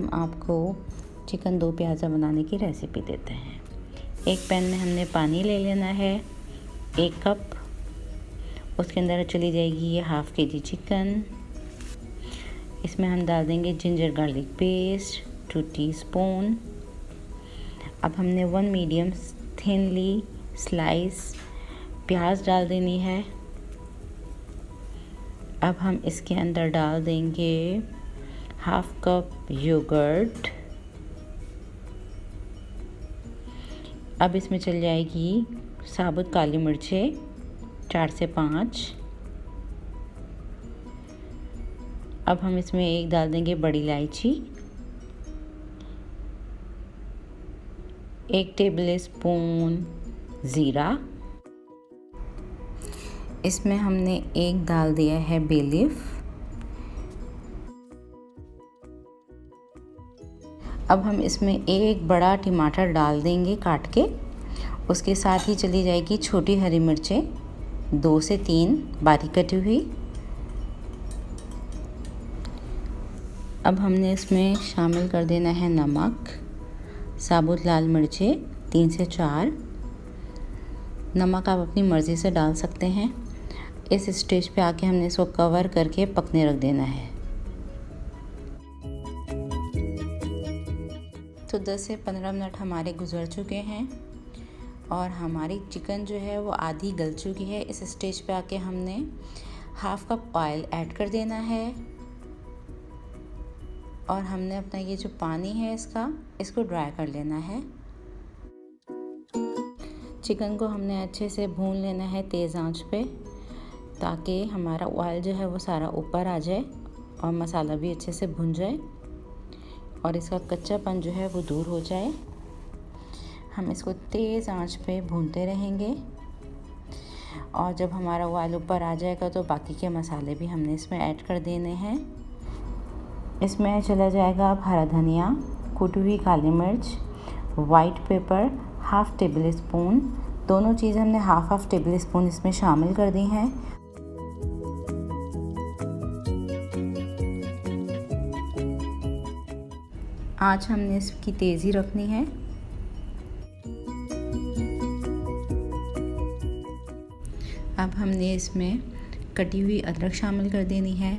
हम आपको चिकन दो प्याज़ा बनाने की रेसिपी देते हैं। एक पैन में हमने पानी ले लेना है 1 कप। उसके अंदर चली जाएगी ये ½ kg चिकन। इसमें हम डाल देंगे जिंजर गार्लिक पेस्ट 2 टीस्पून। अब हमने 1 मीडियम थिनली स्लाइस प्याज डाल देनी है। अब हम इसके अंदर डाल देंगे ½ कप योगर्ट। अब इसमें चल जाएगी साबुत काली मिर्चें 4 से 5। अब हम इसमें एक डाल देंगे बड़ी इलायची, 1 टेबल स्पून ज़ीरा। इसमें हमने एक डाल दिया है बे लीफ। अब हम इसमें एक बड़ा टमाटर डाल देंगे काट के। उसके साथ ही चली जाएगी छोटी हरी मिर्चें 2 से 3 बारीक कटी हुई। अब हमने इसमें शामिल कर देना है नमक, साबुत लाल मिर्चें 3 से 4। नमक आप अपनी मर्ज़ी से डाल सकते हैं। इस स्टेज पे आके हमने इसको कवर करके पकने रख देना है। तो 10 से 15 मिनट हमारे गुजर चुके हैं और हमारी चिकन जो है वो आधी गल चुकी है। इस स्टेज पे आके हमने ½ कप ऑयल ऐड कर देना है और हमने अपना ये जो पानी है इसको ड्राई कर लेना है। चिकन को हमने अच्छे से भून लेना है तेज़ आंच पे, ताकि हमारा ऑयल जो है वो सारा ऊपर आ जाए और मसाला भी अच्छे से भुन जाए और इसका कच्चापन जो है वो दूर हो जाए। हम इसको तेज़ आंच पे भूनते रहेंगे और जब हमारा ऑयल ऊपर आ जाएगा तो बाकी के मसाले भी हमने इसमें ऐड कर देने हैं। इसमें चला जाएगा अब हरा धनिया, कुटी हुई काली मिर्च, वाइट पेपर ½ टेबल स्पून। दोनों चीज़ हमने ½ टेबल स्पून इसमें शामिल कर दी हैं। आँच हमने इसकी तेज़ी रखनी है। अब हमने इसमें कटी हुई अदरक शामिल कर देनी है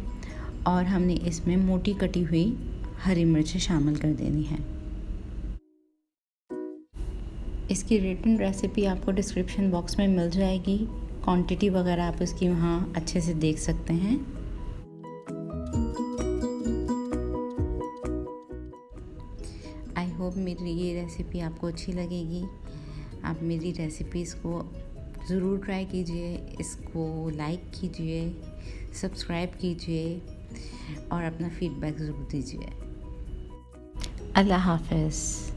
और हमने इसमें मोटी कटी हुई हरी मिर्चें शामिल कर देनी है। इसकी रिटन रेसिपी आपको डिस्क्रिप्शन बॉक्स में मिल जाएगी। क्वांटिटी वगैरह आप इसकी वहाँ अच्छे से देख सकते हैं। आई होप मेरी ये रेसिपी आपको अच्छी लगेगी। आप मेरी रेसिपीज़ को ज़रूर ट्राई कीजिए, इसको लाइक कीजिए, सब्सक्राइब कीजिए और अपना फीडबैक ज़रूर दीजिए। अल्लाह हाफ़िज़।